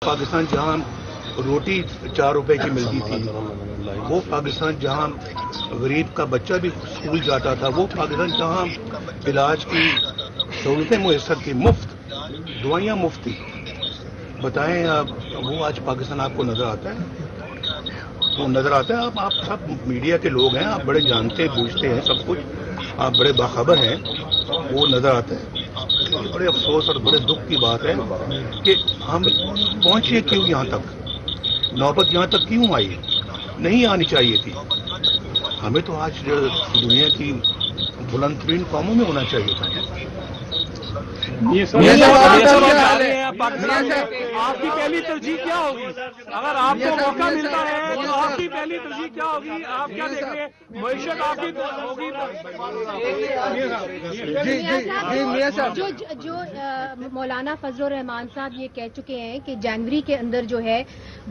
پاکستان جہاں روٹی 4 روپے کی ملتی تھی، وہ پاکستان جہاں غریب کا بچہ بھی اسکول جاتا تھا، وہ پاکستان جہاں علاج کی سہولتیں میسر تھی، مفت دوائیاں مفت تھی، بتائیں وہ آج پاکستان آپ کو نظر آتا ہے؟ وہ نظر آتا ہے؟ آپ سب میڈیا کے لوگ ہیں، آپ بڑے جانتے ہیں، بوجھتے ہیں سب کچھ، آپ بڑے باخبر ہیں، وہ نظر آتا ہے؟ بڑے افسوس اور بڑے دکھ کی بات ہے کہ ہم پہنچے کیوں یہاں تک، نوبت یہاں تک کیوں آئی؟ نہیں آنی چاہیے تھی. ہمیں تو آج دنیا کی بلند ترین قوموں میں ہونا چاہیے تھا. آپ کی پہلی ترجیح کیا ہوگی اگر آپ کو موقع ملتا ہے تو آپ کی پہلی ترجیح کیا ہوگی؟ آپ کیا دیکھ رہے ہیں؟ معیشت آپ کی ہوگی جو مولانا فضل الرحمان صاحب یہ کہہ چکے ہیں کہ جنوری کے اندر جو ہے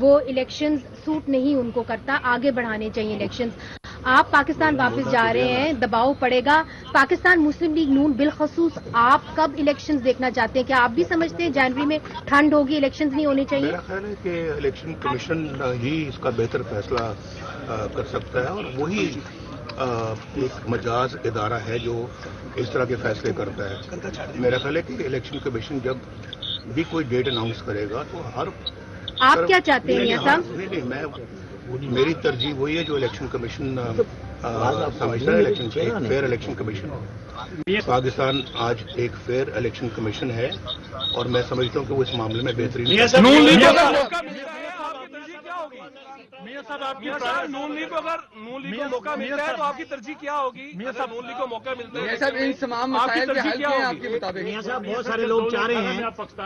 وہ الیکشنز سوٹ نہیں ان کو کرتا، آگے بڑھانے چاہیے الیکشنز. آپ پاکستان واپس جا رہے ہیں، دباؤ پڑے گا. پاکستان مسلم لیگ نون بالخصوص آپ کب الیکشنز دیکھنا چاہتے ہیں؟ کیا آپ بھی سمجھتے ہیں جنوری میں ٹھنڈ ہوگی، الیکشنز نہیں ہونے چاہیے؟ میرا خیال ہے کہ الیکشن کمیشن ہی اس کا بہتر فیصلہ کر سکتا ہے، اور وہی ایک مجاز ادارہ ہے جو اس طرح کے فیصلے کرتا ہے. میرا خیال ہے کہ الیکشن کمیشن جب بھی کوئی ڈیٹ اناؤنس کرے گا تو ہر آپ کیا چاہتے ہیں میاں صاحب؟ میری ترجیح وہی ہے جو الیکشن کمیشن سمجھتا ہے. الیکشن ایک فیئر الیکشن کمیشن. پاکستان آج ایک فیئر الیکشن کمیشن ہے اور میں سمجھتا ہوں کہ وہ اس معاملے میں بہترین نون لیگ کو موقع ملتا ہے تو آپ کی ترجیح کیا ہوگی؟ اگر نون لیگ کو موقع ملتا ہے آپ کی ترجیح کیا ہوگی؟ میاں صاحب بہت سارے لوگ چاہ رہے ہیں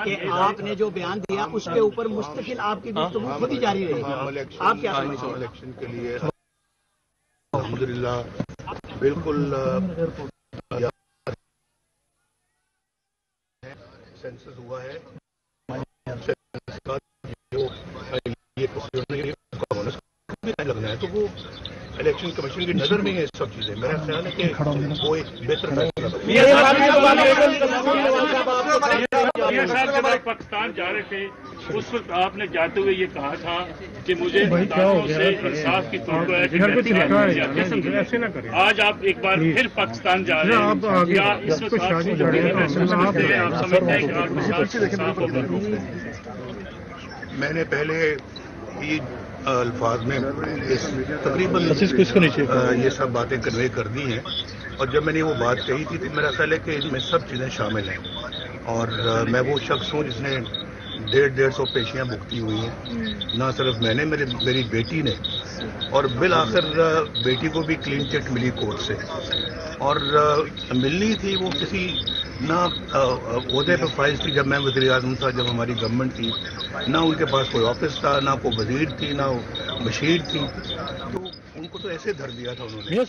کہ آپ نے جو بیان دیا اس کے اوپر مستقل آپ کی گفتگو خود ہی جاری رہے گی. آپ کیا سمجھتے ہیں؟ الیکشن کے لیے الحمدللہ بالکل سینسس ہوا ہے. لگنا ہے تو وہ الیکشن کمیشن کی نظر میں ہے سب چیزیں. میرا خیال ہے کہ وہ ایک بہتر فیصلہ جب آپ پاکستان جا رہے تھے اس وقت آپ نے جاتے ہوئے یہ کہا تھا کہ مجھے عدالتوں سے انصاف کی توقع ہے. آج آپ ایک بار پھر پاکستان جا رہے ہیں، کیا اس وقت آپ سمجھتے ہیں کہ آپ کے ساتھ انصاف ہوگا؟ میں نے پہلے عید الفاظ میں تقریباً یہ سب باتیں کنوے کر دی ہیں، اور جب میں نے وہ بات کہی تھی تو میرا خیال ہے کہ ان میں سب چیزیں شامل ہیں. اور میں وہ شخص ہوں جس نے 150 پیشیاں بھگتی ہوئی ہیں. نہ صرف میں نے، میری بیٹی نے، اور بالآخر بیٹی کو بھی کلین چٹ ملی کورٹ سے. اور ملنی تھی وہ کسی نہ عہدے پہ فائز تھی جب میں وزیر اعظم تھا، جب ہماری گورنمنٹ تھی، نہ ان کے پاس کوئی آفس تھا، نہ کوئی وزیر تھی، نہ مشیر تھی. تو ان کو تو ایسے دھر دیا تھا انہوں نے.